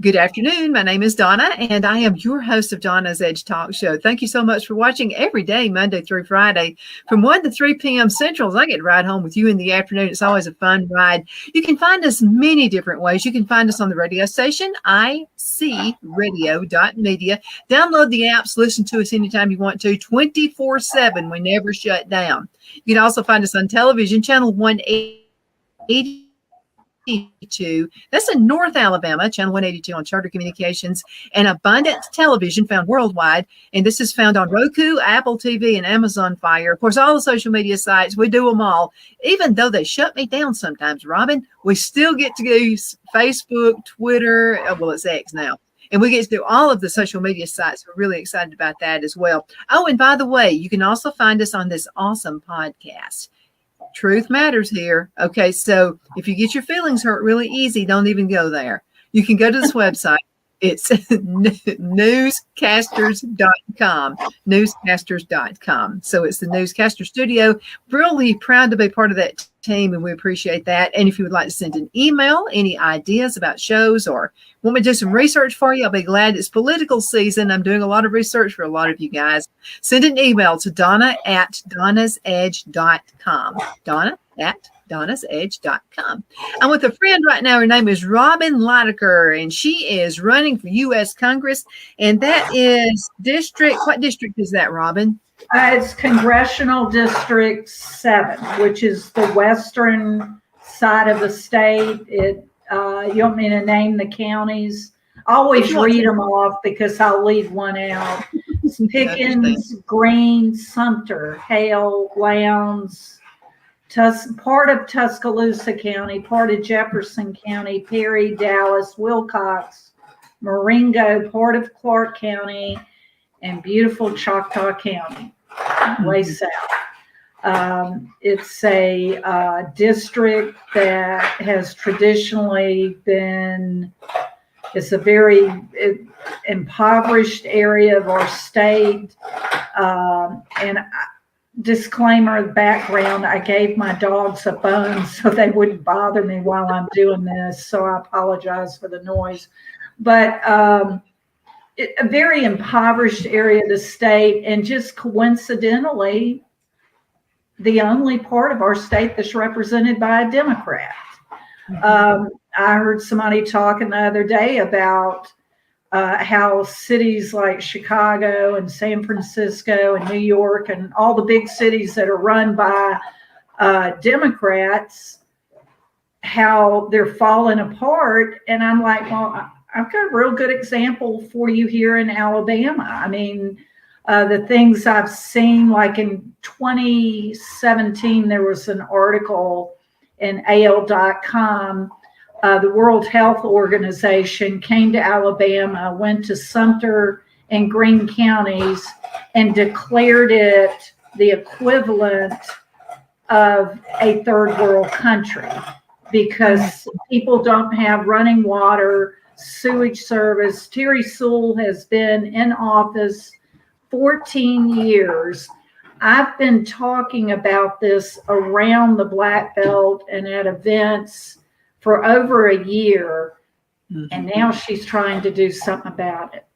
Good afternoon. My name is Donna, and I am your host of Donna's Edge Talk Show. Thank you so much for watching every day, Monday through Friday, from 1 to 3 p.m. Central. As I get to ride home with you in the afternoon. It's always a fun ride. You can find us many different ways. You can find us on the radio station, icradio.media. Download the apps. Listen to us anytime you want to, 24/7. We never shut down. You can also find us on television, channel 180. That's in North Alabama, channel 182 on Charter Communications, and Abundant Television, found worldwide. And this is found on Roku, Apple TV, and Amazon Fire. Of course, all the social media sites, we do them all. Even though they shut me down sometimes, Robin, we still get to use Facebook, Twitter. Well, it's X now. And we get to do all of the social media sites. We're really excited about that as well. Oh, and by the way, you can also find us on this awesome podcast. Truth matters here. Okay, so if you get your feelings hurt really easy, don't even go there. You can go to this website. It's newscasters.com, newscasters.com. So it's the Newscaster Studio. Really proud to be part of that team, and we appreciate that. And if you would like to send an email, any ideas about shows, or want me to do some research for you, I'll be glad. It's political season. I'm doing a lot of research for a lot of you guys. Send an email to donna@donnasedge.com. Donna@donnasedge.com. I'm with a friend right now. Her name is Robin Litaker, and she is running for U.S. Congress. And that is what district is that, Robin? It's Congressional District 7, which is the western side of the state. You want me to name the counties? I always read them off because I'll leave one out. It's Pickens, Greene, Sumter, Hale, Lowndes, part of Tuscaloosa County, part of Jefferson County, Perry, Dallas, Wilcox, Marengo, part of Clark County, and beautiful Choctaw County, way south. It's a district that has traditionally been, it's a very impoverished area of our state. And disclaimer, background, I gave my dogs a bone so they wouldn't bother me while I'm doing this. So I apologize for the noise. But a very impoverished area of the state, and just coincidentally, the only part of our state that's represented by a Democrat. I heard somebody talking the other day about how cities like Chicago and San Francisco and New York and all the big cities that are run by Democrats, how they're falling apart. And I'm like, well, I've got a real good example for you here in Alabama. I mean, the things I've seen, like in 2017, there was an article in AL.com. The World Health Organization came to Alabama, went to Sumter and Greene counties, and declared it the equivalent of a third world country because people don't have running water, sewage service. Terry Sewell has been in office 14 years. I've been talking about this around the Black Belt and at events for over a year, and now she's trying to do something about it.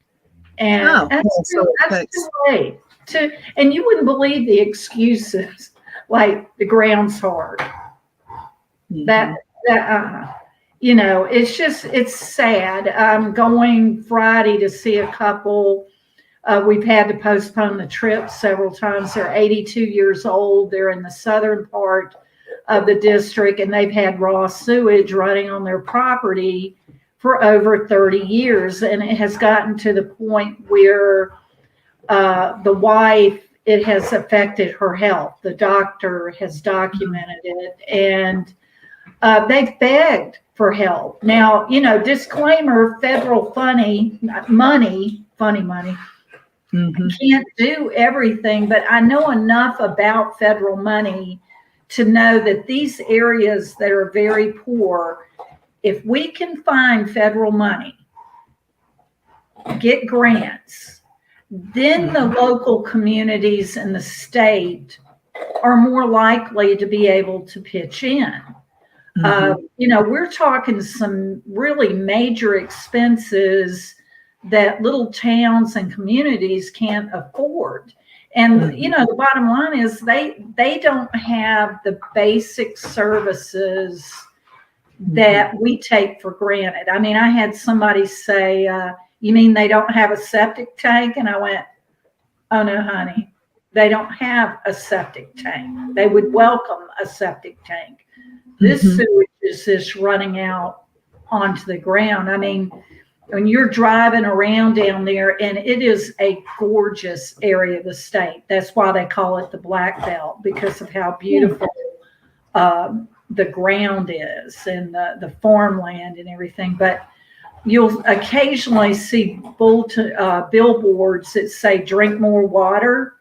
And that's too late. And you wouldn't believe the excuses, like the ground's hard. It's sad. I'm going Friday to see a couple. We've had to postpone the trip several times. They're 82 years old. They're in the southern part of the district, and they've had raw sewage running on their property for over 30 years. And it has gotten to the point where the wife, it has affected her health. The doctor has documented it, and they've begged for help. Now, disclaimer, federal funny money can't do everything, but I know enough about federal money to know that these areas that are very poor, if we can find federal money, get grants, then the local communities and the state are more likely to be able to pitch in. We're talking some really major expenses that little towns and communities can't afford. And, the bottom line is they don't have the basic services that we take for granted. I mean, I had somebody say, you mean they don't have a septic tank? And I went, oh no, honey, they don't have a septic tank. They would welcome a septic tank. This sewage is just running out onto the ground. I mean, when you're driving around down there, and it is a gorgeous area of the state. That's why they call it the Black Belt, because of how beautiful the ground is and the farmland and everything. But you'll occasionally see billboards that say drink more water.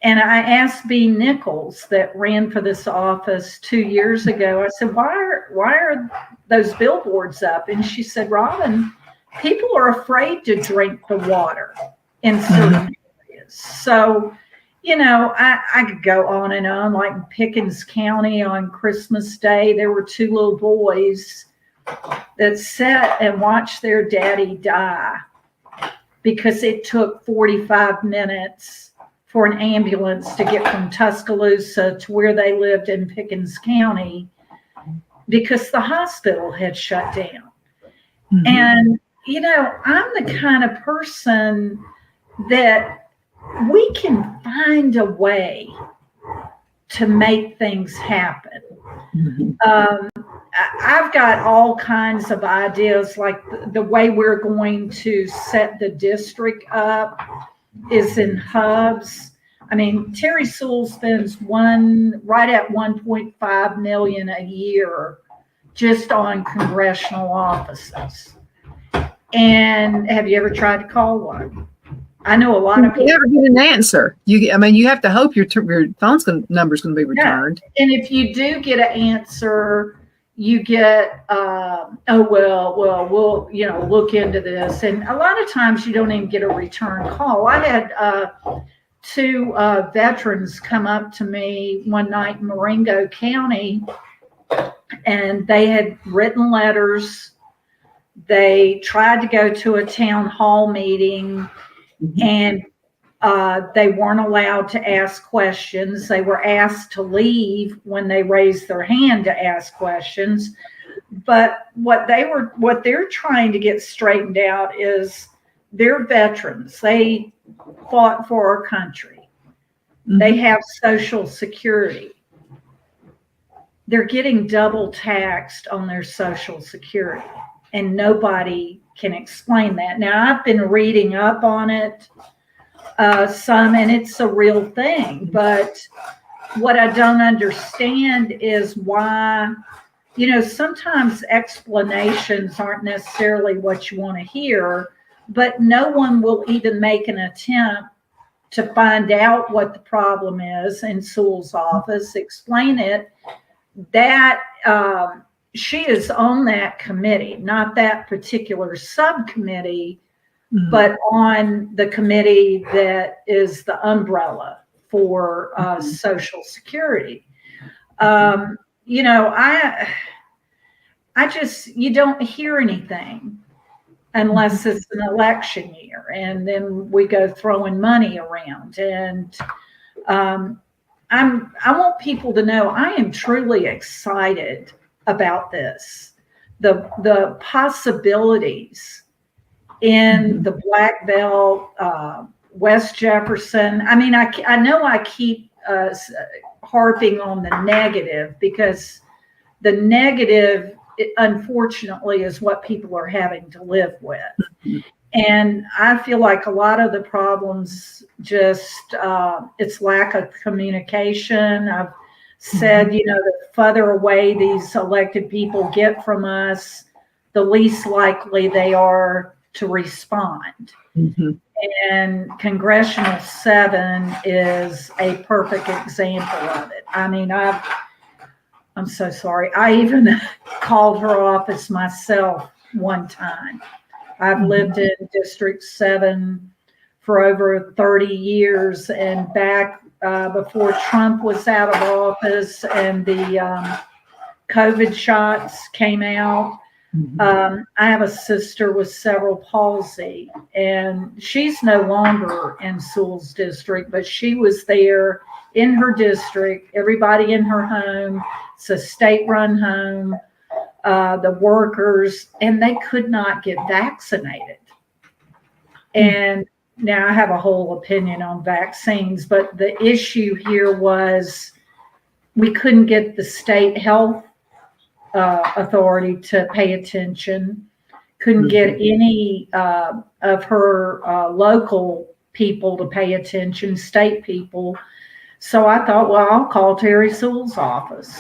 And I asked B. Nichols, that ran for this office 2 years ago, I said, why are those billboards up? And she said, Robin, people are afraid to drink the water in certain areas. So, I could go on and on. Like in Pickens County on Christmas Day, there were 2 little boys that sat and watched their daddy die because it took 45 minutes for an ambulance to get from Tuscaloosa to where they lived in Pickens County because the hospital had shut down. And, I'm the kind of person that we can find a way to make things happen. I've got all kinds of ideas, like the way we're going to set the district up is in hubs. I mean, Terry Sewell spends right at $1.5 million a year just on congressional offices. And have you ever tried to call one? I know a lot of people never get an answer. You have to hope your phone's number's going to be returned. Yeah. And if you do get an answer, you get, we'll look into this. And a lot of times you don't even get a return call. I had 2 veterans come up to me one night in Marengo County, and they had written letters. They tried to go to a town hall meeting, and they weren't allowed to ask questions. They were asked to leave when they raised their hand to ask questions. But what they're trying to get straightened out is they're veterans. They fought for our country. They have Social Security. They're getting double taxed on their Social Security, and nobody can explain that. Now, I've been reading up on it some, and it's a real thing. But what I don't understand is why, sometimes explanations aren't necessarily what you want to hear, but no one will even make an attempt to find out what the problem is in Sewell's office, explain it. That she is on that committee, not that particular subcommittee, but on the committee that is the umbrella for Social Security. You don't hear anything unless it's an election year, and then we go throwing money around. And I want people to know I am truly excited about this. The possibilities in the Black Belt, West Jefferson. I mean, I know I keep harping on the negative, because the negative, unfortunately, is what people are having to live with. And I feel like a lot of the problems just, it's lack of communication. I've said, the further away these elected people get from us, the least likely they are to respond. And Congressional 7 is a perfect example of it. I mean, I'm so sorry. I even called her office myself one time. I've lived in District 7 for over 30 years, and back before Trump was out of office and the COVID shots came out. I have a sister with cerebral palsy, and she's no longer in Sewell's district, but she was there in her district, everybody in her home. It's a state-run home, the workers, and they could not get vaccinated. And now I have a whole opinion on vaccines, but the issue here was we couldn't get the state health authority to pay attention, couldn't get any of her local people to pay attention, state people. So I thought, well, I'll call Terry Sewell's office.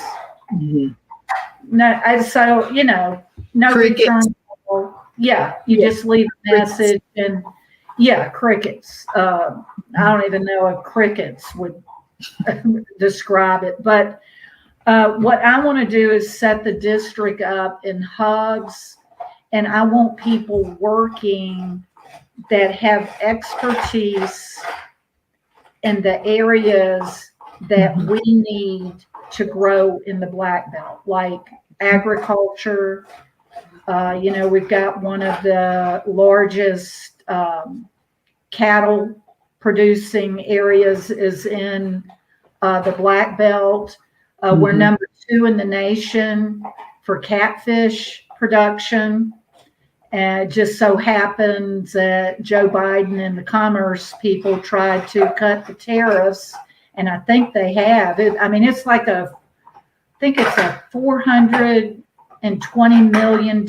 No, so, you know, no return. Yeah, you just leave a message and crickets. I don't even know if crickets would describe it, but what I want to do is set the district up in hubs, and I want people working that have expertise in the areas that we need to grow in the Black Belt, like agriculture. You know, we've got one of the largest cattle producing areas is in the Black Belt. We're number 2 in the nation for catfish production. And it just so happens that Joe Biden and the commerce people tried to cut the tariffs, and I think they have. I mean, it's like I think it's a $420 million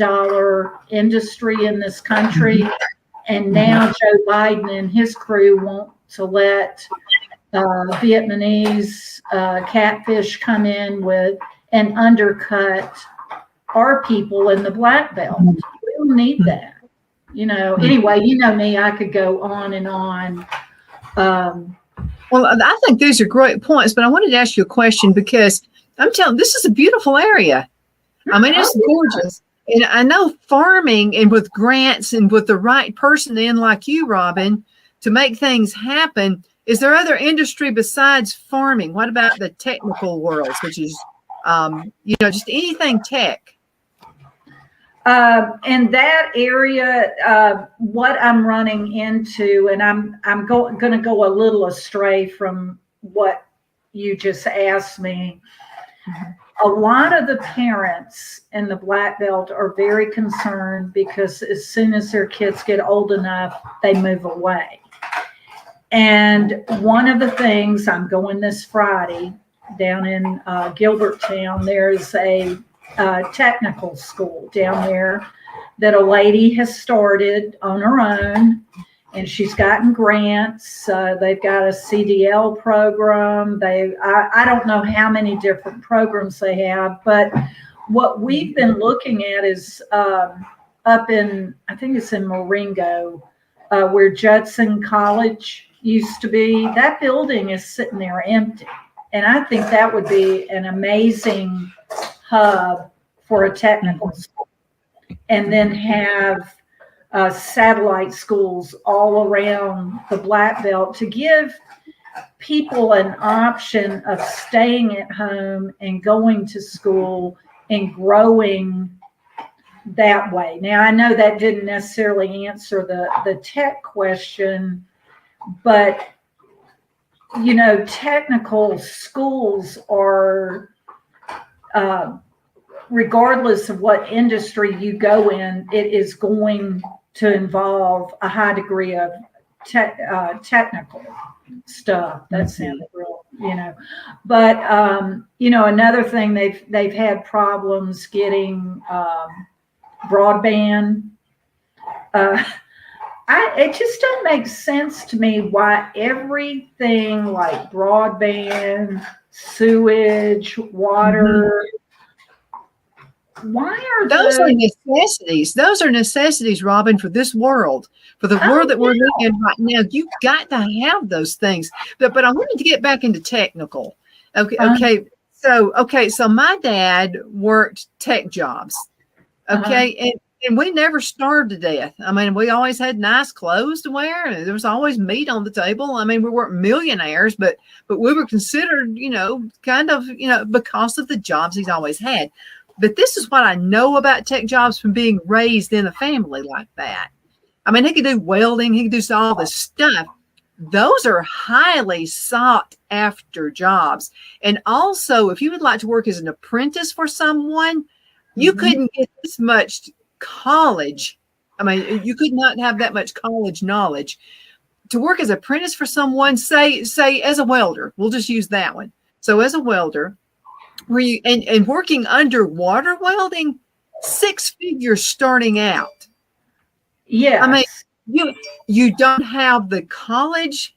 industry in this country. And now Joe Biden and his crew want to let Vietnamese catfish come in with and undercut our people in the Black Belt. We don't need that. You know, anyway, you know me, I could go on and on. Well, I think these are great points, but I wanted to ask you a question because I'm telling this is a beautiful area. I mean, it's gorgeous. And I know farming and with grants and with the right person in like you, Robin, to make things happen. Is there other industry besides farming? What about the technical worlds, which is, you know, just anything tech? In that area, what I'm running into, and I'm going to go a little astray from what you just asked me. A lot of the parents in the Black Belt are very concerned because as soon as their kids get old enough, they move away. And one of the things, I'm going this Friday down in Gilberttown, there's a technical school down there that a lady has started on her own, and she's gotten grants. They've got a CDL program. I don't know how many different programs they have, but what we've been looking at is up in, I think it's in Marengo, where Judson College used to be. That building is sitting there empty. And I think that would be an amazing hub for a technical school. And then have satellite schools all around the Black Belt to give people an option of staying at home and going to school and growing that way. Now, I know that didn't necessarily answer the tech question, but, you know, technical schools are, regardless of what industry you go in, it is going to involve a high degree of technical stuff. That sounded real, you know. But, you know, another thing, they've had problems getting broadband. It just doesn't make sense to me why everything like broadband, sewage, water, why are those are necessities? Those are necessities, Robin, for this world, for the world that we're living in right now. You've got to have those things. But I wanted to get back into technical. Okay. So my dad worked tech jobs. Okay. And we never starved to death. I mean, we always had nice clothes to wear, and there was always meat on the table. I mean, we weren't millionaires, but we were considered, kind of, because of the jobs he's always had. But this is what I know about tech jobs from being raised in a family like that. I mean, he could do welding, he could do all this stuff. Those are highly sought after jobs. And also, if you would like to work as an apprentice for someone, you couldn't get this much college. I mean, you could not have that much college knowledge to work as apprentice for someone, say as a welder. We'll just use that one. So as a welder, where you and working underwater welding, 6 figures starting out. Yeah. I mean, you don't have the college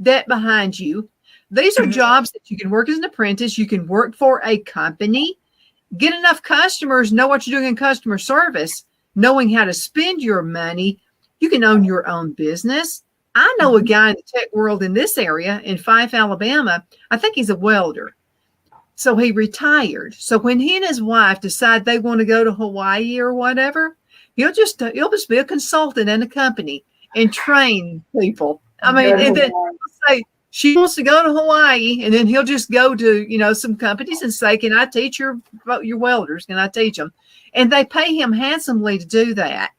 debt behind you. These are jobs that you can work as an apprentice. You can work for a company, get enough customers, know what you're doing in customer service, knowing how to spend your money. You can own your own business. I know a guy in the tech world in this area in Fife, Alabama. I think he's a welder. So he retired. So when he and his wife decide they want to go to Hawaii or whatever, he'll just be a consultant in a company and train people. I mean, and then he'll say she wants to go to Hawaii, and then he'll just go to some companies and say, "Can I teach your welders? Can I teach them?" And they pay him handsomely to do that.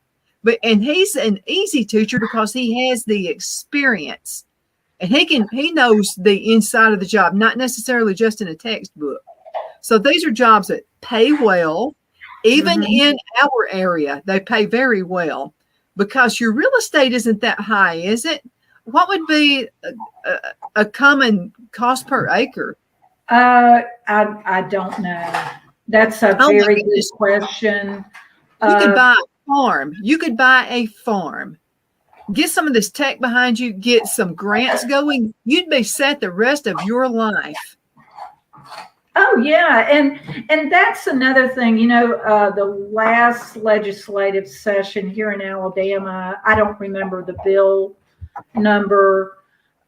And he's an easy teacher because he has the experience. And he knows the inside of the job, not necessarily just in a textbook. So these are jobs that pay well. Even in our area, they pay very well because your real estate isn't that high, is it? What would be a common cost per acre? I don't know. That's a very good question. You could buy a farm. You could buy a farm. Get some of this tech behind you, get some grants going. You'd be set the rest of your life. Oh, yeah. And that's another thing, the last legislative session here in Alabama, I don't remember the bill number.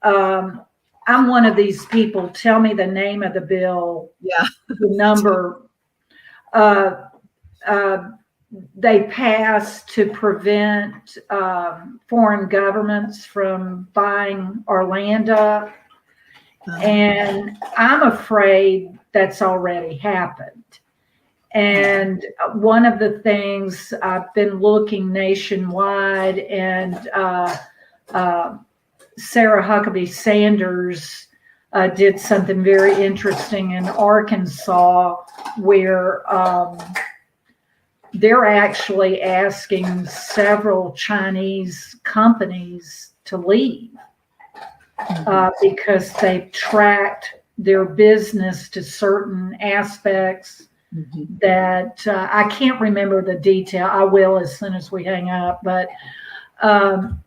I'm one of these people. Tell me the name of the bill. Yeah. The number. They passed to prevent foreign governments from buying our land up. And I'm afraid that's already happened. And one of the things I've been looking nationwide, and Sarah Huckabee Sanders did something very interesting in Arkansas where they're actually asking several Chinese companies to leave because they've tracked their business to certain aspects that I can't remember the detail. I will as soon as we hang up. But, when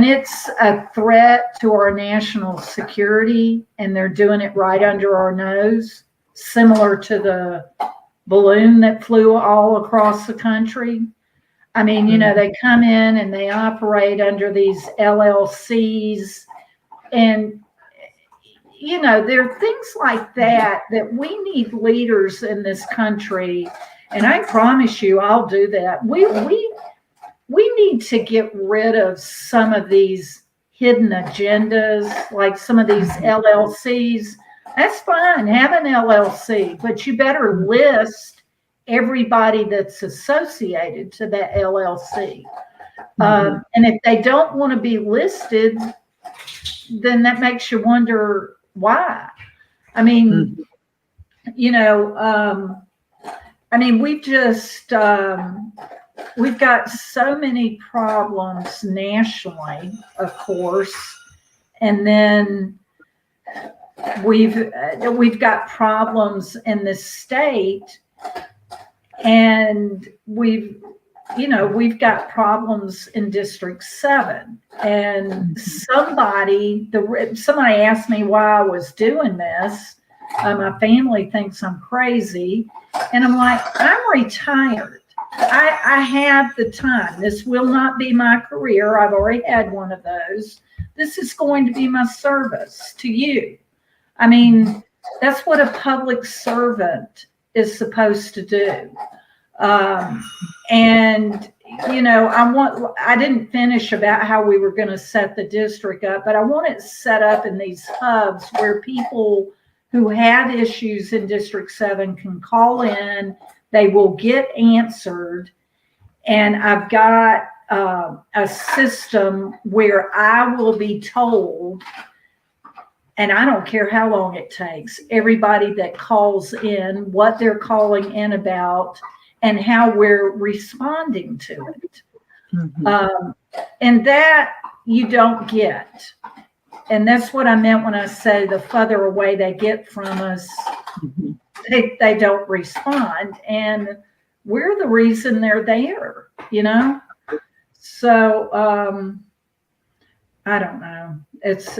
it's a threat to our national security and they're doing it right under our nose, similar to the balloon that flew all across the country. I mean, they come in and they operate under these LLCs, and there are things like that we need leaders in this country, and I promise you I'll do that. We need to get rid of some of these hidden agendas, like some of these LLCs. That's fine, have an LLC, but you better list everybody that's associated to that LLC. And if they don't want to be listed, then that makes you wonder why. I mean, we've got so many problems nationally, of course, and then we've got problems in the state, and we've got problems in District 7. And somebody asked me why I was doing this. My family thinks I'm crazy, and I'm like, I'm retired. I have the time. This will not be my career. I've already had one of those. This is going to be my service to you. I mean, that's what a public servant is supposed to do. And I didn't finish about how we were going to set the district up, but I want it set up in these hubs where people who have issues in District 7 can call in. They will get answered. And I've got a system where I will be told, and I don't care how long it takes, everybody that calls in, what they're calling in about, and how we're responding to it. Mm-hmm. And that you don't get. And that's what I meant when I say the further away they get from us, Mm-hmm. they don't respond. And we're the reason they're there, So I don't know. It's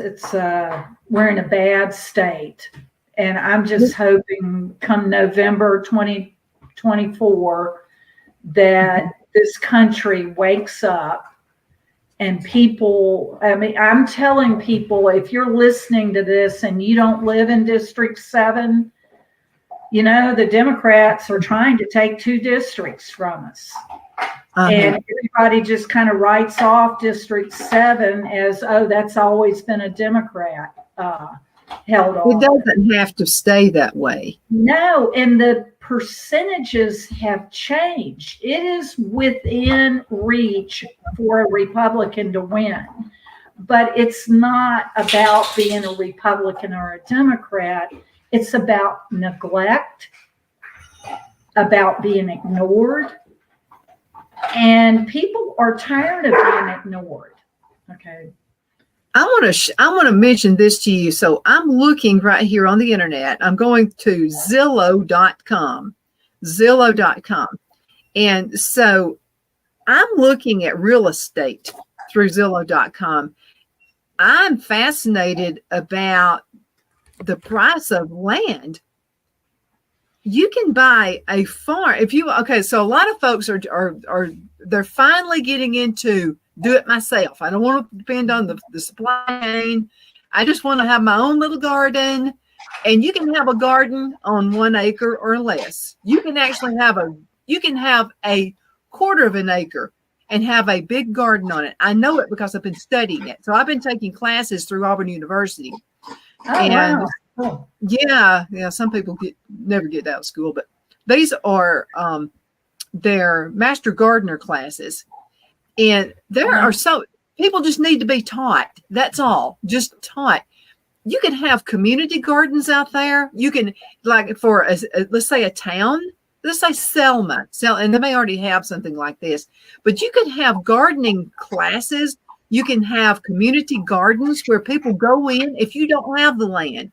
we're in a bad state. And I'm just hoping come November 2024 that this country wakes up and people, I'm telling people, if you're listening to this and you don't live in District 7, the Democrats are trying to take 2 districts from us. And everybody just kind of writes off District 7 as, oh, that's always been a Democrat held on. It doesn't have to stay that way. No, and the percentages have changed. It is within reach for a Republican to win, but it's not about being a Republican or a Democrat. It's about neglect, about being ignored, and people are tired of being ignored. Okay. I want to mention this to you. So I'm looking right here on the internet. I'm going to Zillow.com. And so I'm looking at real estate through Zillow.com. I'm fascinated about the price of land. You can buy a farm so a lot of folks are they're finally getting into do it myself. I don't want to depend on the supply chain. I just want to have my own little garden. And you can have a garden on 1 acre or less. You can actually have a quarter of an acre and have a big garden on it. I know it because I've been studying it. So I've been taking classes through Auburn University. Oh, wow. Yeah. Some people never get out of school, but these are their master gardener classes. And there are people just need to be taught. That's all, just taught. You can have community gardens out there. You can, like for let's say a town, let's say Selma, and they may already have something like this, but you could have gardening classes. You can have community gardens where people go in. If you don't have the land,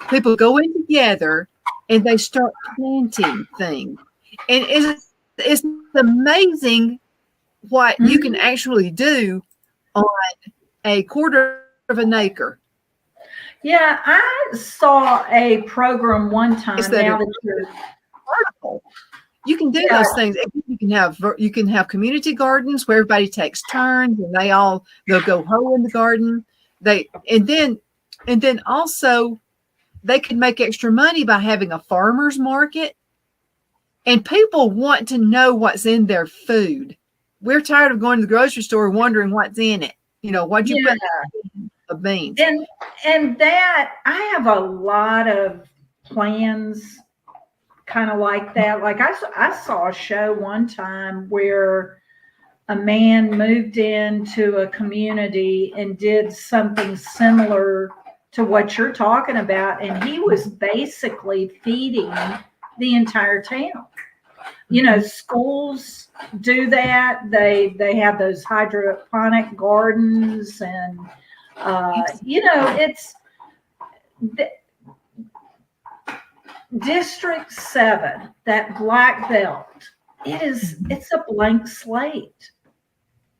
people go in together and they start planting things. And it's amazing what you can actually do on a quarter of an acre. Yeah, I saw a program one time. You can do those things. You can have community gardens where everybody takes turns and they'll go hoe in the garden. And then also they can make extra money by having a farmer's market. And people want to know what's in their food. We're tired of going to the grocery store wondering what's in it. What'd you put in the beans? And that I have a lot of plans kind of like that. Like I saw a show one time where a man moved into a community and did something similar to what you're talking about. And he was basically feeding the entire town. Schools do that. They have those hydroponic gardens and, it's District 7, that black belt. It's a blank slate.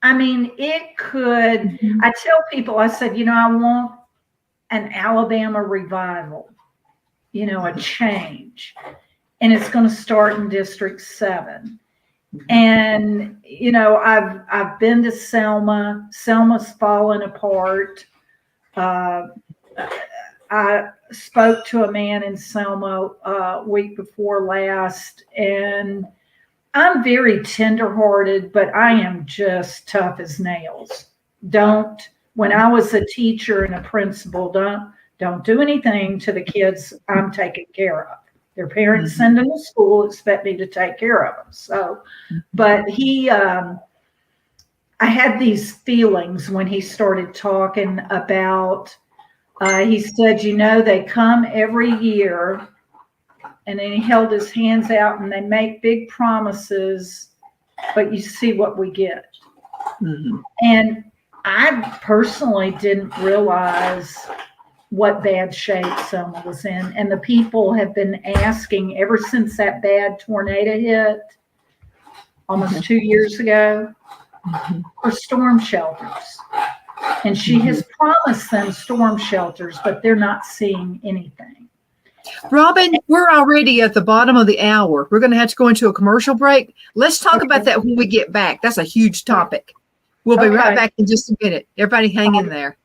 I mean, it could, I tell people, I said, I want an Alabama revival, a change. And it's going to start in District 7. And, I've been to Selma. Selma's fallen apart. I spoke to a man in Selma week before last, and I'm very tenderhearted, but I am just tough as nails. When I was a teacher and a principal, don't do anything to the kids I'm taking care of. Their parents send them to school, expect me to take care of them. So, but I had these feelings when he started talking about, he said, they come every year, and then he held his hands out and they make big promises, but you see what we get. And I personally didn't realize what bad shape Selma was in. And the people have been asking ever since that bad tornado hit almost 2 years ago for storm shelters. And she has promised them storm shelters, but they're not seeing anything. Robin, we're already at the bottom of the hour. We're going to have to go into a commercial break. Let's talk about that when we get back. That's a huge topic. We'll be right back in just a minute. Everybody hang in there.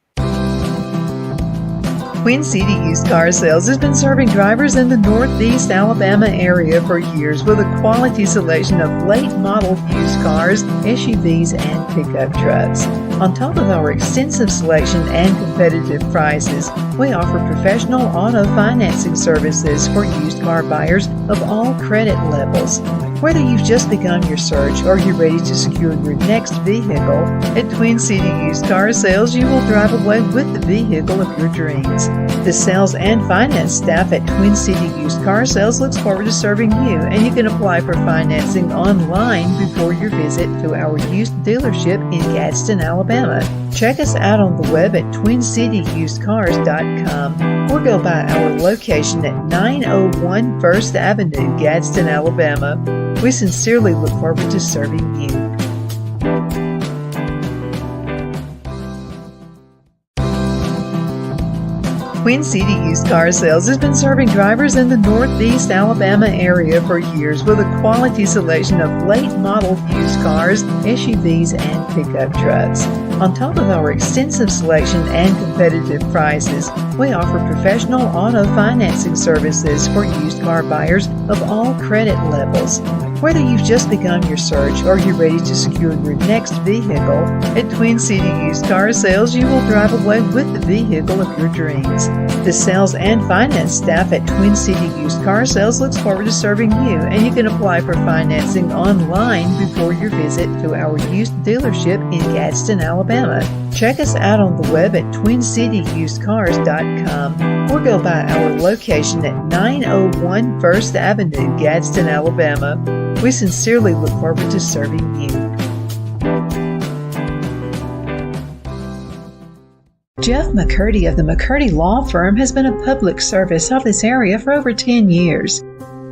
Queen City Used Car Sales has been serving drivers in the Northeast Alabama area for years with a quality selection of late model used cars, SUVs, and pickup trucks. On top of our extensive selection and competitive prices, we offer professional auto financing services for used car buyers of all credit levels. Whether you've just begun your search or you're ready to secure your next vehicle, at Twin City Used Car Sales, you will drive away with the vehicle of your dreams. The sales and finance staff at Twin City Used Car Sales looks forward to serving you, and you can apply for financing online before your visit to our used dealership in Gadsden, Alabama. Check us out on the web at twincityusedcars.com or go by our location at 901 First Avenue, Gadsden, Alabama. We sincerely look forward to serving you. Queen City Used Car Sales has been serving drivers in the Northeast Alabama area for years with a quality selection of late model used cars, SUVs, and pickup trucks. On top of our extensive selection and competitive prices, we offer professional auto financing services for used car buyers of all credit levels. Whether you've just begun your search or you're ready to secure your next vehicle, at Twin City Used Car Sales, you will drive away with the vehicle of your dreams. The sales and finance staff at Twin City Used Car Sales looks forward to serving you, and you can apply for financing online before your visit to our used dealership in Gadsden, Alabama. Check us out on the web at twincityusedcars.com or go by our location at 901 First Avenue, Gadsden, Alabama. We sincerely look forward to serving you. Jeff McCurdy of the McCurdy Law Firm has been a public service of this area for over 10 years.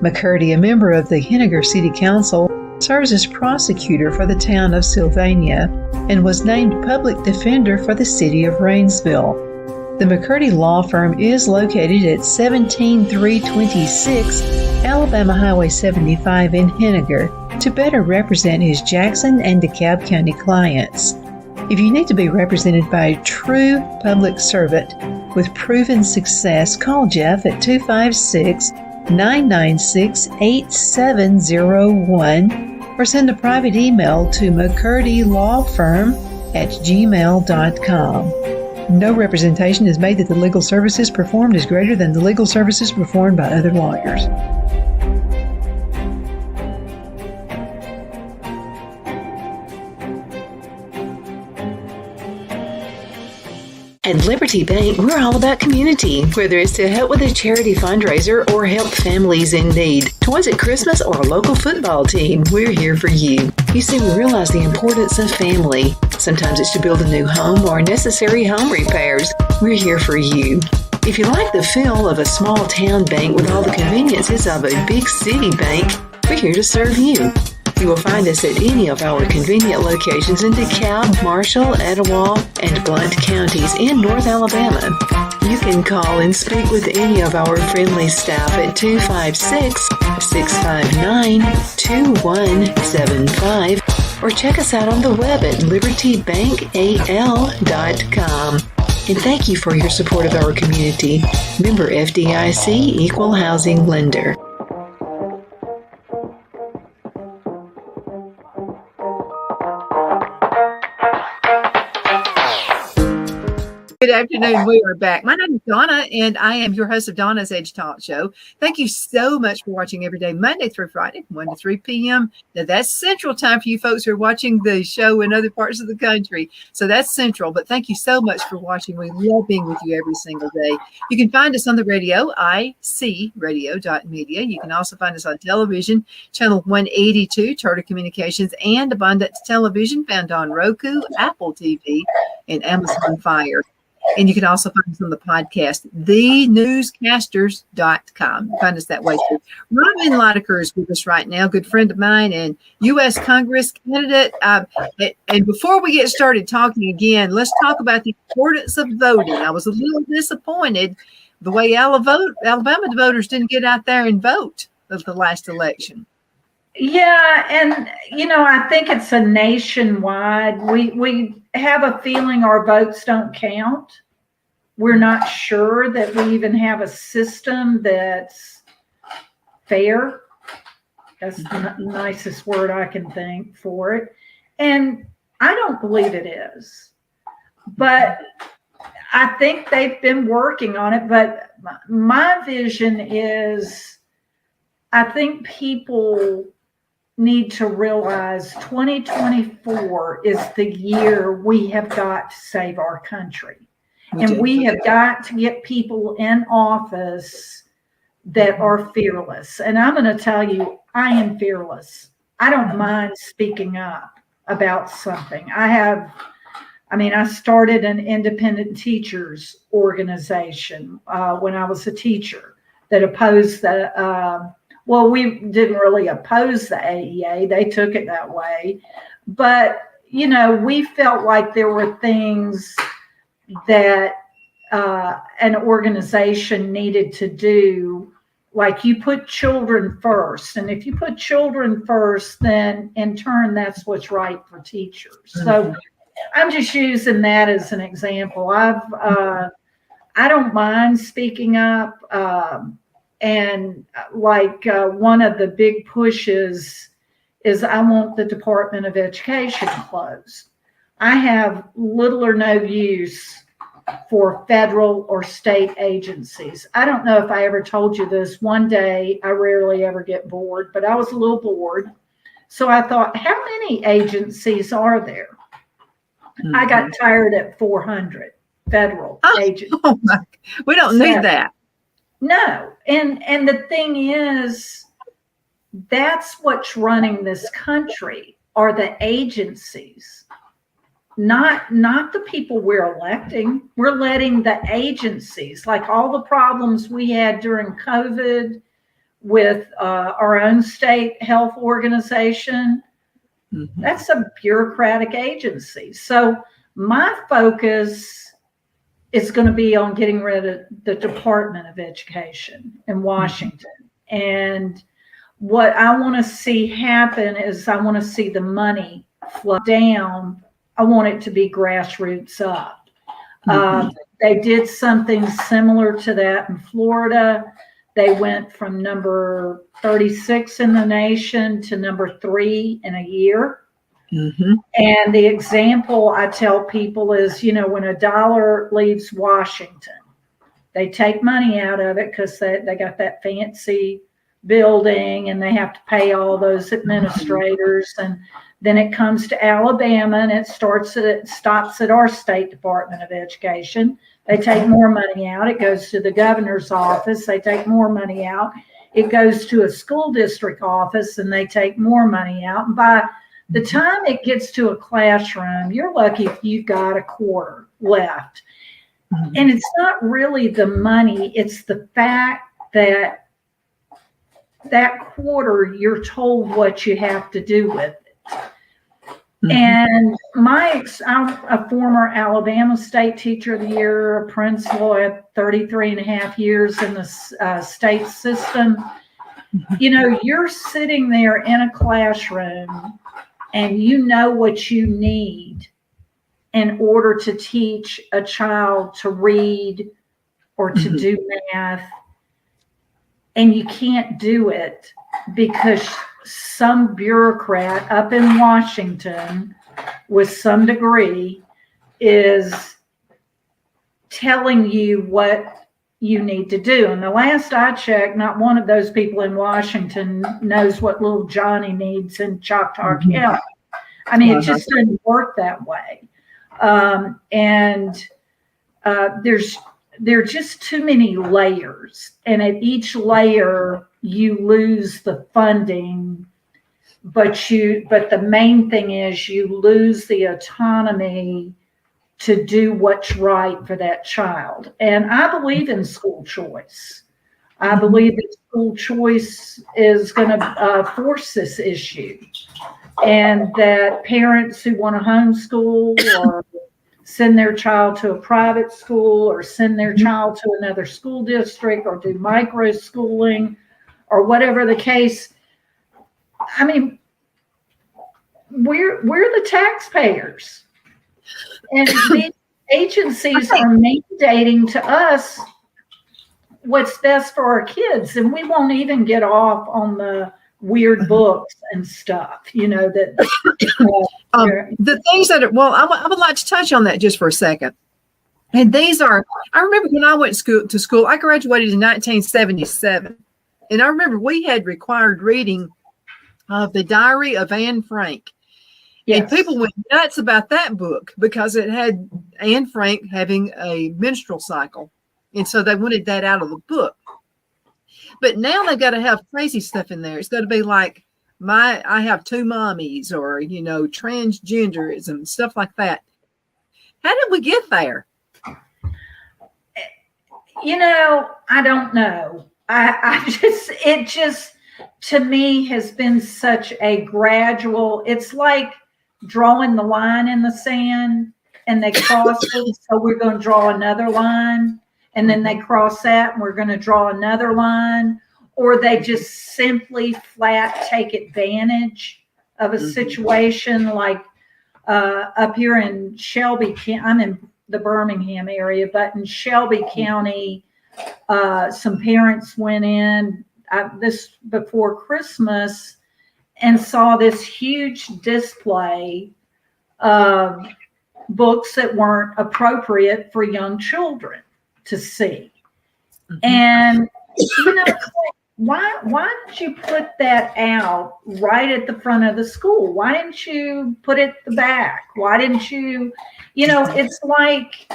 McCurdy, a member of the Henniger City Council, serves as prosecutor for the town of Sylvania and was named public defender for the city of Rainsville. The McCurdy Law Firm is located at 17326 Alabama Highway 75 in Henniger to better represent his Jackson and DeKalb County clients. If you need to be represented by a true public servant with proven success, call Jeff at 256-996-8701 or send a private email to mccurdylawfirm@gmail.com. No representation is made that the legal services performed is greater than the legal services performed by other lawyers. At Liberty Bank, we're all about community, whether it's to help with a charity fundraiser or help families in need. Toys at Christmas or a local football team, we're here for you. You see, we realize the importance of family. Sometimes it's to build a new home or necessary home repairs. We're here for you. If you like the feel of a small town bank with all the conveniences of a big city bank, we're here to serve you. You will find us at any of our convenient locations in DeKalb, Marshall, Etowah, and Blount counties in North Alabama. You can call and speak with any of our friendly staff at 256-659-2175 or check us out on the web at libertybankal.com. And thank you for your support of our community. Member FDIC, Equal Housing Lender. Good afternoon. We are back. My name is Donna, and I am your host of Donna's Edge Talk Show. Thank you so much for watching every day, Monday through Friday, 1 to 3 p.m. Now, that's Central Time for you folks who are watching the show in other parts of the country. So that's Central, but thank you so much for watching. We love being with you every single day. You can find us on the radio, icradio.media. You can also find us on television, channel 182, Charter Communications, and Abundance Television, found on Roku, Apple TV, and Amazon Fire. And you can also find us on the podcast, thenewscasters.com. Find us that way too. Robin Litaker is with us right now, good friend of mine and U.S. Congress candidate. And before we get started talking again, let's talk about the importance of voting. I was a little disappointed the way Alabama voters didn't get out there and vote of the last election. Yeah, and I think it's a nationwide. We have a feeling our votes don't count. We're not sure that we even have a system that's fair. That's the nicest word I can think for it. And I don't believe it is. But I think they've been working on it. But my vision is, I think people need to realize 2024 is the year we have got to save our country. And we have got to get people in office that are fearless. And I'm going to tell you, I am fearless. I don't mind speaking up about something. I started an independent teachers organization when I was a teacher that opposed the we didn't really oppose the AEA. They took it that way. But, we felt like there were things that an organization needed to do, like you put children first. And if you put children first, then in turn, that's what's right for teachers. Mm-hmm. So I'm just using that as an example. I don't mind speaking up. And one of the big pushes is I want the Department of Education closed. I have little or no use for federal or state agencies. I don't know if I ever told you this. One day, I rarely ever get bored, but I was a little bored. So I thought, how many agencies are there? Mm-hmm. I got tired at 400 federal agencies. Oh my, we don't need that. No. And the thing is, that's what's running this country are the agencies, not the people we're electing. We're letting the agencies, like all the problems we had during COVID with our own state health organization, mm-hmm. That's a bureaucratic agency. So my focus is going to be on getting rid of the Department of Education in Washington. Mm-hmm. And what I want to see happen is I want to see the money flow down. I want it to be grassroots up. Mm-hmm. They did something similar to that in Florida. They went from number 36 in the nation to number 3 in a year. Mm-hmm. And the example I tell people is, when a dollar leaves Washington, they take money out of it because they got that fancy building and they have to pay all those administrators. Mm-hmm. And then it comes to Alabama and it stops at our State Department of Education. They take more money out. It goes to the governor's office. They take more money out. It goes to a school district office and they take more money out. And by the time it gets to a classroom, you're lucky if you've got a quarter left. Mm-hmm. And it's not really the money. It's the fact that quarter, you're told what you have to do with it. Mm-hmm. And I'm a former Alabama State Teacher of the Year, a principal at 33 and a half years in the state system. Mm-hmm. You're sitting there in a classroom and you know what you need in order to teach a child to read or to mm-hmm. do math. And you can't do it because some bureaucrat up in Washington with some degree is telling you what you need to do. And the last I checked, not one of those people in Washington knows what little Johnny needs in Choctaw County. I mean, it just doesn't work that way. There are just too many layers. And at each layer, you lose the funding, but the main thing is you lose the autonomy to do what's right for that child. And I believe in school choice. I believe that school choice is going to force this issue, and that parents who want to homeschool or send their child to a private school or send their child to another school district or do micro schooling or whatever the case. I mean, we're the taxpayers. And these agencies are mandating to us what's best for our kids. And we won't even get off on the weird books and stuff, that. The things that I would like to touch on that just for a second. And I remember when I went to school, I graduated in 1977. And I remember we had required reading of The Diary of Anne Frank. Yes. And people went nuts about that book because it had Anne Frank having a menstrual cycle. And so they wanted that out of the book. But now they've got to have crazy stuff in there. It's got to be like, I have two mommies, or, transgenderism, stuff like that. How did we get there? I don't know. It just, to me, has been such a gradual, it's like drawing the line in the sand and they cross it. So we're going to draw another line, and then they cross that and we're going to draw another line, or they just simply flat take advantage of a situation like up here in Shelby. I'm in the Birmingham area, but in Shelby County, some parents went in this before Christmas and saw this huge display of books that weren't appropriate for young children to see. And why did you put that out right at the front of the school? Why didn't you put it at the back? Why didn't you, it's like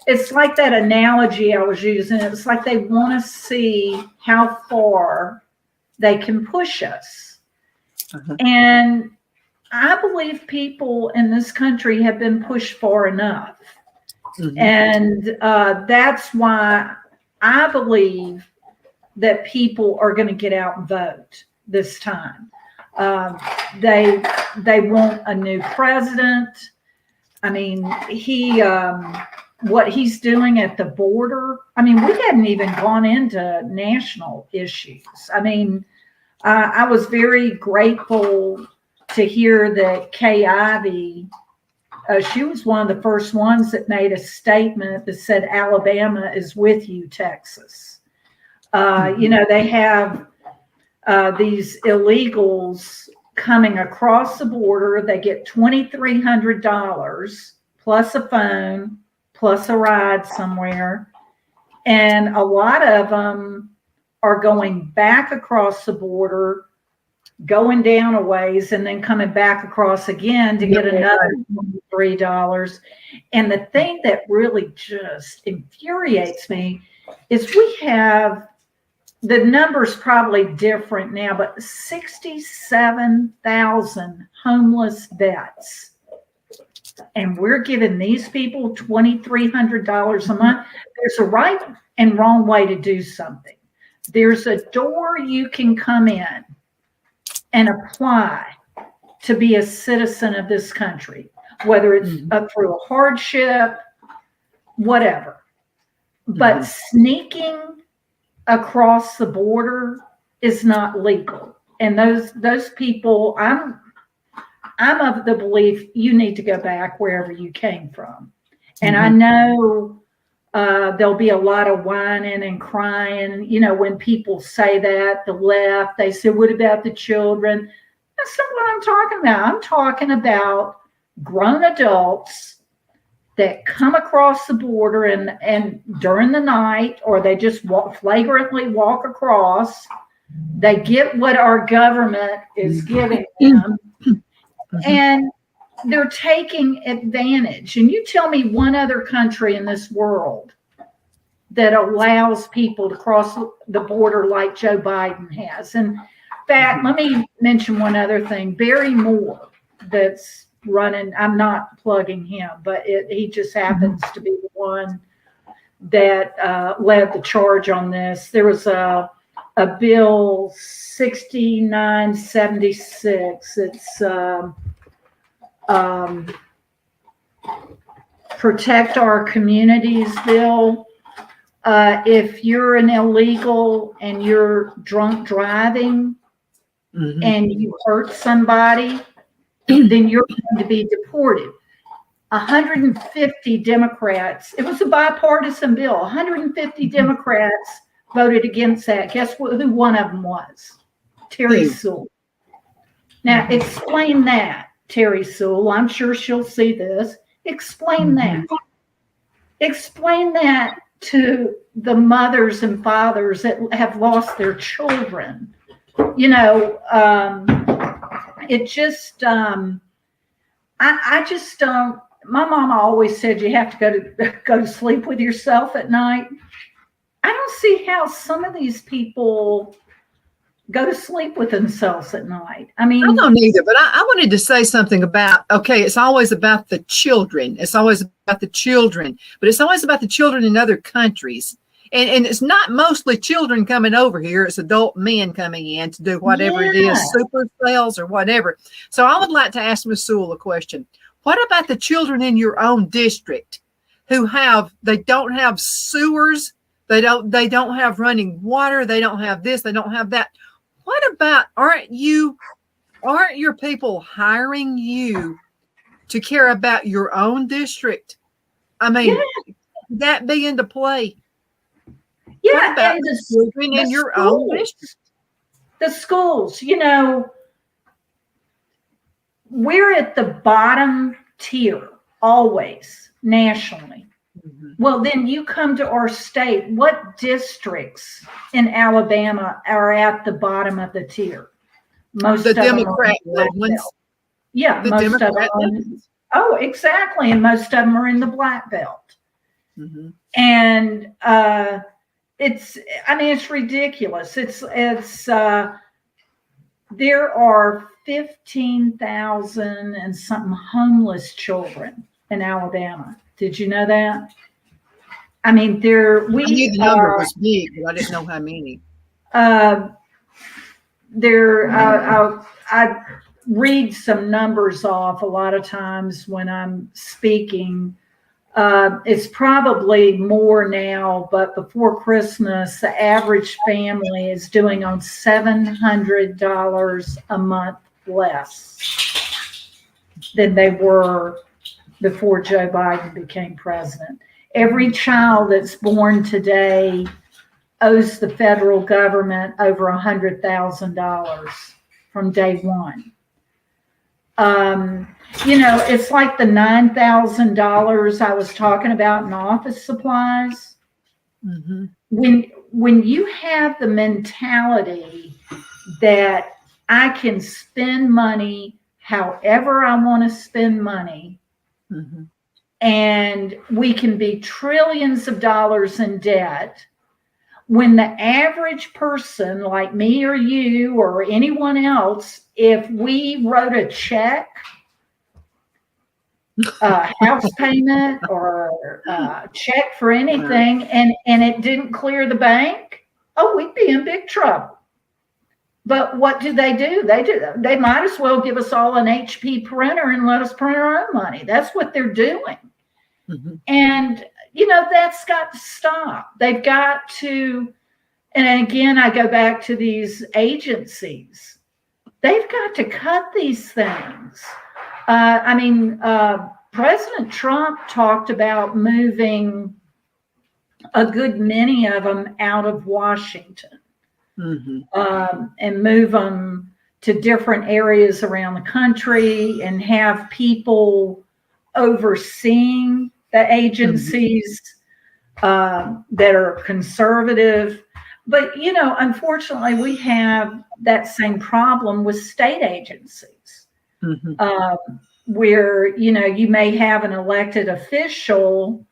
that analogy I was using. It's like they want to see how far they can push us. And I believe people in this country have been pushed far enough. And that's why I believe that people are going to get out and vote this time. They want a new president. I mean, what he's doing at the border. I mean, we hadn't even gone into national issues. I mean, I was very grateful to hear that Kay Ivey, she was one of the first ones that made a statement that said, Alabama is with you, Texas. They have these illegals coming across the border. They get $2,300 plus a phone, plus a ride somewhere. And a lot of them are going back across the border, going down a ways, and then coming back across again to get another $3. And the thing that really just infuriates me is we have, the number's probably different now, but 67,000 homeless vets. And we're giving these people $2,300 a month. There's a right and wrong way to do something. There's a door you can come in and apply to be a citizen of this country, whether it's through a hardship, whatever. But sneaking across the border is not legal. And those people, I'm of the belief you need to go back wherever you came from. And I know there'll be a lot of whining and crying. When people say that, the left, they say, what about the children? That's not what I'm talking about. I'm talking about grown adults that come across the border and during the night, or they just flagrantly walk across. They get what our government is giving them, and they're taking advantage. And you tell me one other country in this world that allows people to cross the border like Joe Biden has. And in fact, let me mention one other thing. Barry Moore, that's running, I'm not plugging him, but he just happens to be the one that led the charge on this. There was a bill 6976. It's Protect Our Communities bill. If you're an illegal and you're drunk driving and you hurt somebody, then you're going to be deported. 150 Democrats, it was a bipartisan bill, 150 Democrats voted against that. Guess who one of them was? Terry Sewell. Now, explain that, Terry Sewell. I'm sure she'll see this. Explain that. Explain that to the mothers and fathers that have lost their children. You know, it just, I just don't. My mom always said you have to go to sleep with yourself at night. I don't see how some of these people go to sleep with themselves at night. I mean, I don't either, but I wanted to say something about, okay, it's always about the children. It's always about the children, but it's always about the children in other countries. And it's not mostly children coming over here. It's adult men coming in to do whatever it is, super sales or whatever. So I would like to ask Ms. Sewell a question. What about the children in your own district who they don't have sewers, they don't have running water, they don't have this, they don't have that? What about, aren't your people hiring you to care about your own district? I mean, that be into play. Yeah, what about and the children in your own district? The schools, you know, we're at the bottom tier always nationally. Well, then you come to our state. What districts in Alabama are at the bottom of the tier? Most the of Democrat them ones. Yeah, the most Democrat of them. Oh, exactly, and most of them are in the Black Belt. And it's ridiculous. There are 15,000 and something homeless children in Alabama. Did you know that? I mean, I knew the number was big, but I didn't know how many. I read some numbers off a lot of times when I'm speaking. It's probably more now, but before Christmas, the average family is doing on $700 a month less than they were before Joe Biden became president. Every child that's born today owes the federal government over $100,000 from day one. You know, it's like the $9,000 I was talking about in office supplies. When you have the mentality that I can spend money however I want to spend money, and we can be trillions of dollars in debt, when the average person like me or you or anyone else, if we wrote a check, house payment or check for anything, and it didn't clear the bank, we'd be in big trouble. But what do? They might as well give us all an HP printer and let us print our own money. That's what they're doing. And, you know, that's got to stop. They've got to, and again, I go back to these agencies. They've got to cut these things. President Trump talked about moving a good many of them out of Washington and move them to different areas around the country and have people overseeing the agencies that are conservative. But, unfortunately, we have that same problem with state agencies, where, you may have an elected official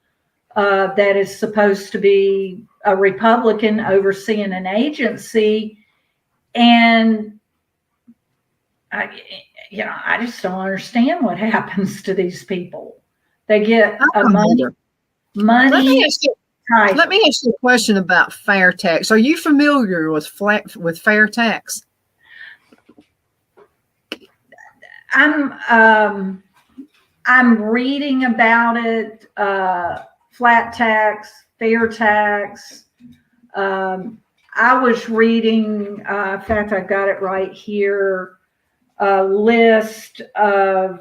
that is supposed to be a Republican overseeing an agency. And I just don't understand what happens to these people. They get a money. Let me ask you a question about fair tax. Are you familiar with fair tax? I'm reading about it. Flat tax, fair tax. I was reading. In fact, I've got it right here. A list of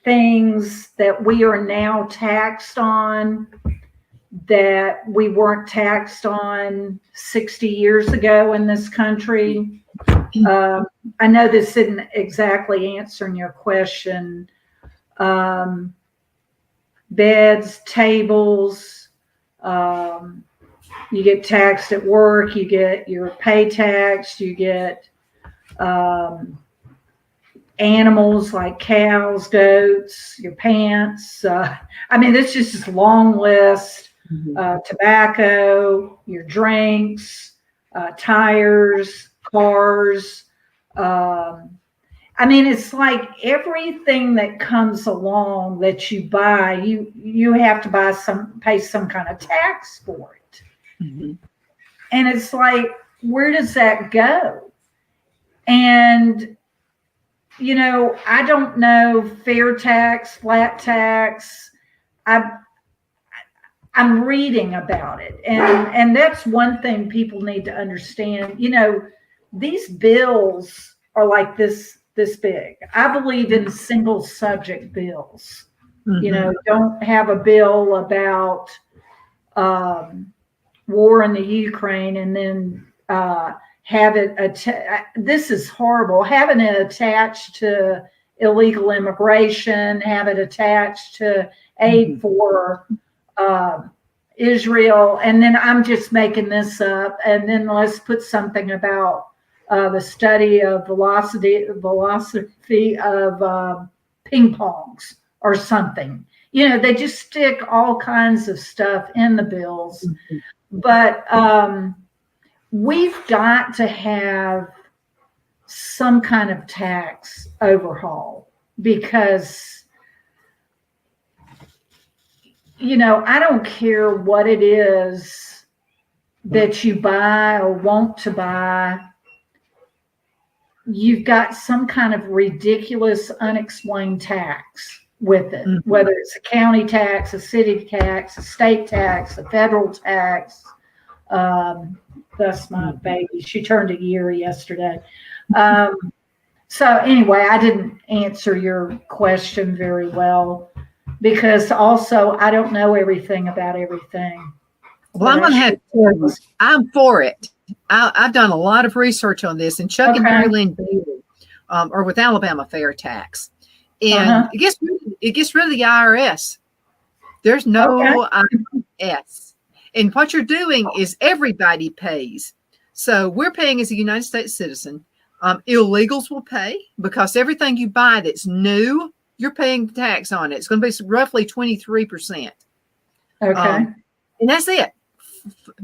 things that we are now taxed on that we weren't taxed on 60 years ago in this country. I know this isn't exactly answering your question. Beds, tables, you get taxed at work, you get your pay taxed, you get animals like cows, goats, your pants. This is just a long list. Tobacco, your drinks, tires, cars. It's like everything that comes along that you buy, you have to pay some kind of tax for it. And it's like, where does that go? And I don't know, fair tax, flat tax. I'm reading about it. And that's one thing people need to understand. These bills are like this big. I believe in single subject bills. Don't have a bill about war in the Ukraine and then have it this is horrible, having it attached to illegal immigration, have it attached to aid for Israel, and then I'm just making this up, and then let's put something about the study of velocity of ping pongs or something. They just stick all kinds of stuff in the bills. But we've got to have some kind of tax overhaul because, I don't care what it is that you buy or want to buy. You've got some kind of ridiculous, unexplained tax with it, whether it's a county tax, a city tax, a state tax, a federal tax. That's my baby. She turned a year yesterday. So anyway, I didn't answer your question very well because also I don't know everything about everything. Well, I'm going to have to tell you, I'm for it. I've done a lot of research on this, and Chuck and Mary Lynn Bailey are with Alabama Fair Tax. And it gets rid of the IRS. There's no IRS. And what you're doing is everybody pays. So we're paying as a United States citizen. Illegals will pay because everything you buy that's new, you're paying tax on it. It's going to be roughly 23%. Okay. And that's it.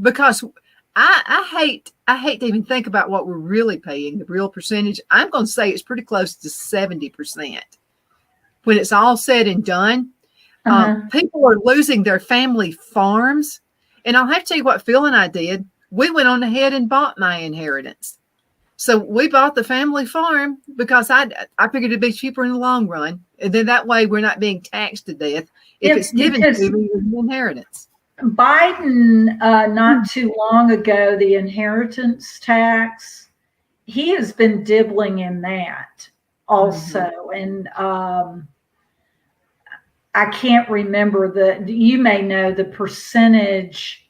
Because I hate to even think about what we're really paying, the real percentage. I'm going to say it's pretty close to 70%. When it's all said and done, people are losing their family farms. And I'll have to tell you what Phil and I did. We went on ahead and bought my inheritance. So we bought the family farm because I figured it'd be cheaper in the long run. And then that way we're not being taxed to death if it's given to me as an inheritance. Biden, not too long ago, the inheritance tax, he has been dibbling in that also. And I can't remember you may know the percentage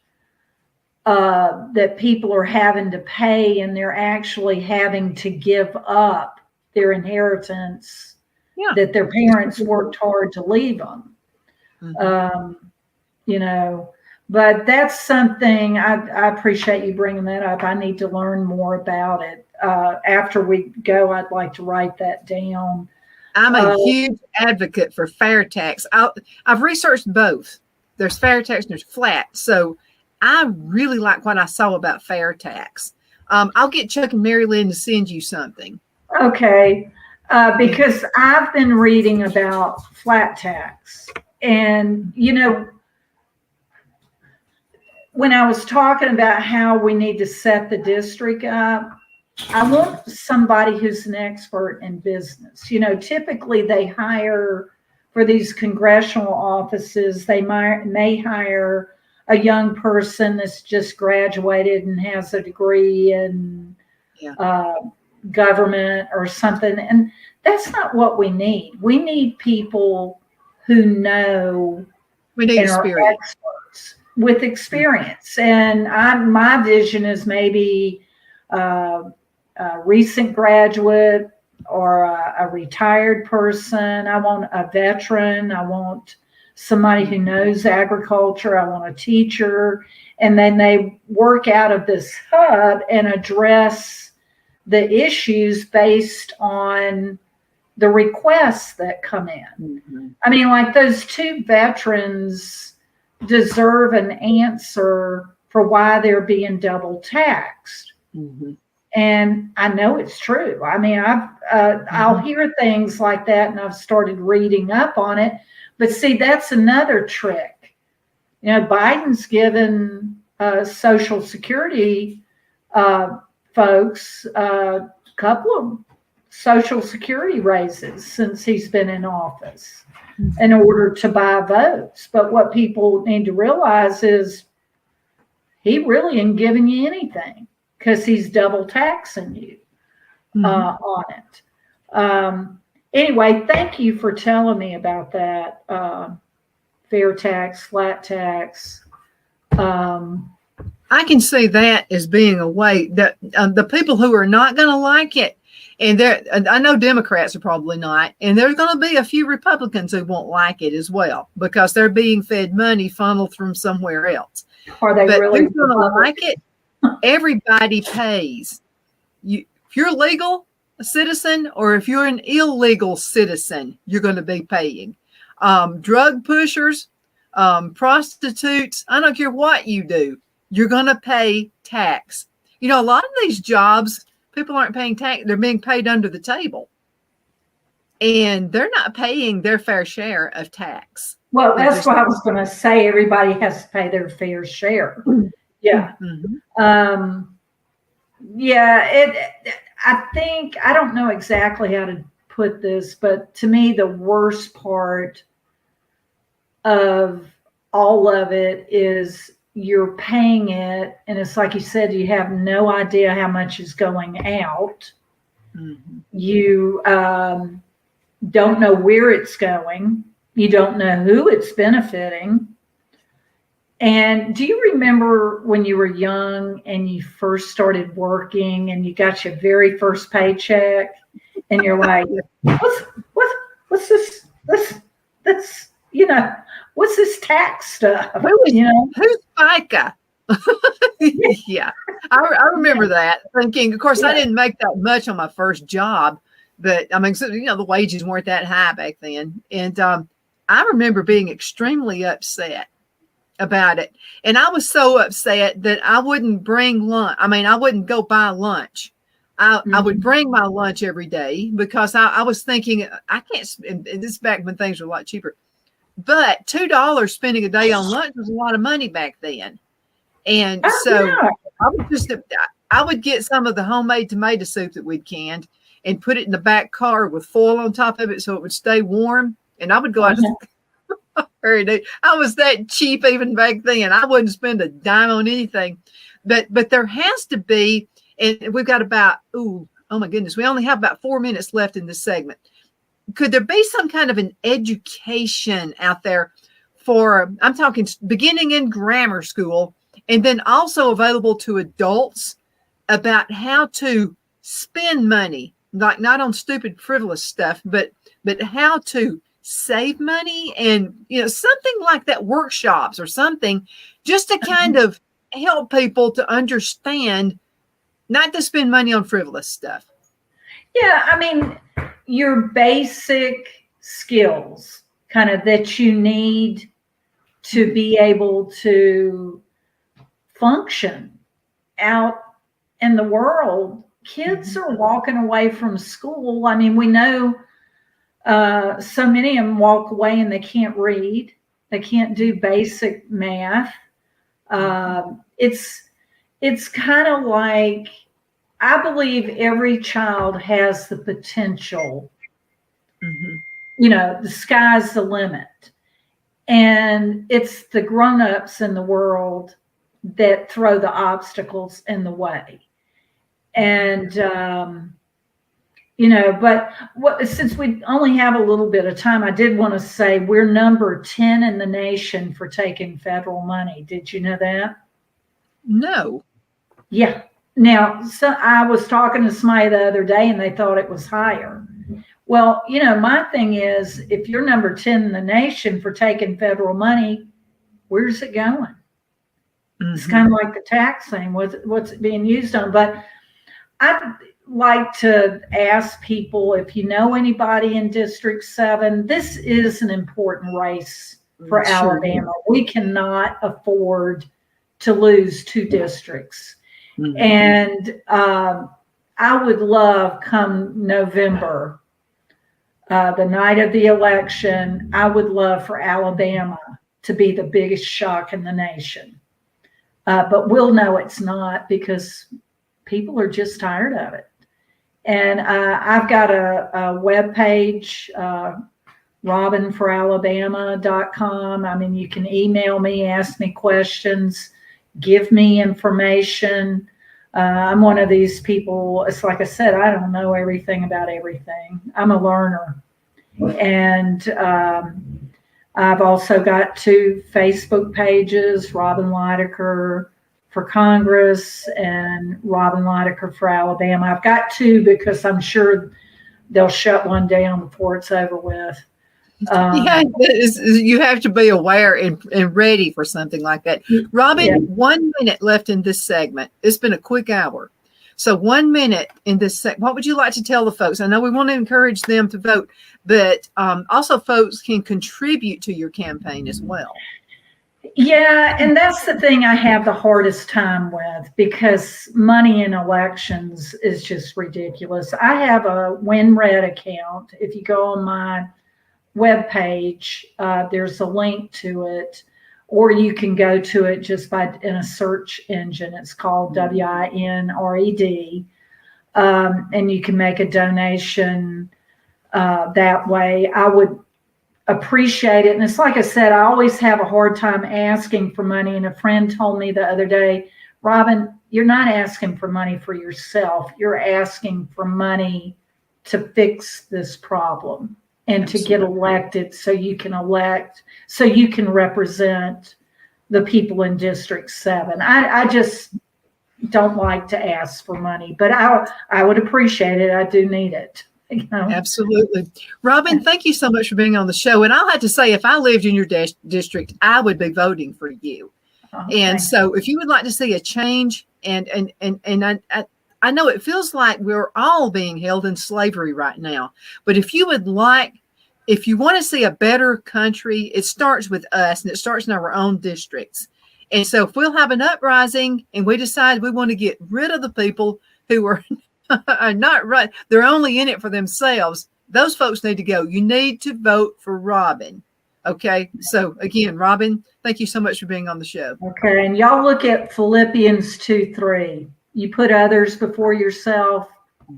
that people are having to pay, and they're actually having to give up their inheritance that their parents worked hard to leave them. Um, you know, but that's something I appreciate you bringing that up. I need to learn more about it. After we go, I'd like to write that down. I'm a huge advocate for fair tax. I've researched both. There's fair tax and there's flat. So I really like what I saw about fair tax. I'll get Chuck and Mary Lynn to send you something. Okay. Because I've been reading about flat tax. And, you know, when I was talking about how we need to set the district up, I want somebody who's an expert in business. You know, typically they hire for these congressional offices, they may hire a young person that's just graduated and has a degree in government or something. And that's not what we need. We need people who know and are experts with experience. And my vision is maybe a recent graduate or a retired person. I want a veteran. I want somebody who knows agriculture. I want a teacher. And then they work out of this hub and address the issues based on the requests that come in. I mean, like those two veterans deserve an answer for why they're being double taxed. And I know it's true. I mean, I'll hear things like that, and I've started reading up on it. But see, that's another trick. You know, Biden's given Social Security folks a couple of Social Security raises since he's been in office in order to buy votes. But what people need to realize is he really ain't giving you anything, because he's double taxing you on it. Anyway, thank you for telling me about that. Fair tax, flat tax. I can see that as being a way that the people who are not going to like it, and I know Democrats are probably not, and there's going to be a few Republicans who won't like it as well, because they're being fed money funneled from somewhere else. Are they really going to like it? Everybody pays. If you're a legal citizen or if you're an illegal citizen, you're going to be paying. Drug pushers, prostitutes, I don't care what you do, you're going to pay tax. You know, a lot of these jobs, people aren't paying tax. They're being paid under the table. And they're not paying their fair share of tax. Well, that's what I was going to say. Everybody has to pay their fair share. Yeah. I think, I don't know exactly how to put this, but to me, the worst part of all of it is you're paying it. And it's like you said, you have no idea how much is going out. You don't know where it's going. You don't know who it's benefiting. And do you remember when you were young and you first started working and you got your very first paycheck and you're like, what's this, you know, what's this tax stuff? Who's FICA? Yeah, I remember that thinking, of course, I didn't make that much on my first job, but I mean, so, you know, the wages weren't that high back then. And I remember being extremely upset about it. And I was so upset that I wouldn't bring lunch. I mean, I wouldn't go buy lunch. I would bring my lunch every day because I was thinking, I can't, and this is back when things were a lot cheaper, but $2 spending a day on lunch was a lot of money back then. And I would get some of the homemade tomato soup that we'd canned and put it in the back car with foil on top of it so it would stay warm. And I would go out I was that cheap even back then. I wouldn't spend a dime on anything. But there has to be, and we've got about, oh my goodness, we only have about 4 minutes left in this segment. Could there be some kind of an education out there for, I'm talking beginning in grammar school, and then also available to adults about how to spend money, like not on stupid, frivolous stuff, but how to save money, and something like that, workshops or something, just to kind of help people to understand not to spend money on frivolous stuff. Yeah, I mean, your basic skills kind of that you need to be able to function out in the world. Kids are walking away from school. I mean, we know so many of them walk away and they can't read. They can't do basic math. It's kind of like, I believe every child has the potential. The sky's the limit. And it's the grown-ups in the world that throw the obstacles in the way. And, but since we only have a little bit of time, I did want to say we're number 10 in the nation for taking federal money. Did you know that? No. Yeah. Now, so I was talking to somebody the other day and they thought it was higher. Well, my thing is, if you're number 10 in the nation for taking federal money, where's it going? It's kind of like the tax thing. What's it being used on? But I'd like to ask people, if you know anybody in District 7, this is an important race for Alabama. We cannot afford to lose 2 districts. And I would love, come November, the night of the election, I would love for Alabama to be the biggest shock in the nation. But we'll know it's not, because people are just tired of it. And I've got a web page, robinforalabama.com. I mean, you can email me, ask me questions, give me information. I'm one of these people, it's like I said, I don't know everything about everything. I'm a learner. And I've also got 2 Facebook pages, Robin Litaker for Congress and Robin Litaker for Alabama. I've got 2 because I'm sure they'll shut one down before it's over with. You have to be aware and ready for something like that. Robin, 1 minute left in this segment. It's been a quick hour. So 1 minute in this what would you like to tell the folks? I know we want to encourage them to vote, but also folks can contribute to your campaign as well. Yeah, and that's the thing I have the hardest time with, because money in elections is just ridiculous. I have a WinRed account. If you go on my webpage, there's a link to it, or you can go to it just in a search engine. It's called WINRED, and you can make a donation that way. I would appreciate it. And it's like I said, I always have a hard time asking for money. And a friend told me the other day, Robin, you're not asking for money for yourself. You're asking for money to fix this problem and to get elected, so you can represent the people in District 7. I just don't like to ask for money, but I would appreciate it. I do need it. Absolutely. Robin, thank you so much for being on the show. And I'll have to say, if I lived in your district, I would be voting for you. And so if you would like to see a change, and I know it feels like we're all being held in slavery right now, but if you want to see a better country, it starts with us, and it starts in our own districts. And so if we'll have an uprising and we decide we want to get rid of the people who are not right, they're only in it for themselves, those folks need to go. You need to vote for Robin. Okay. So again, Robin, thank you so much for being on the show. Okay. And y'all look at Philippians 2:3. You put others before yourself.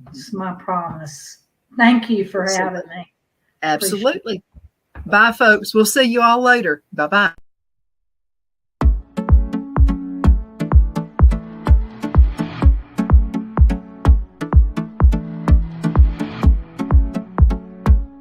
It's my promise. Thank you for having me. Absolutely. Bye, folks. We'll see you all later. Bye-bye.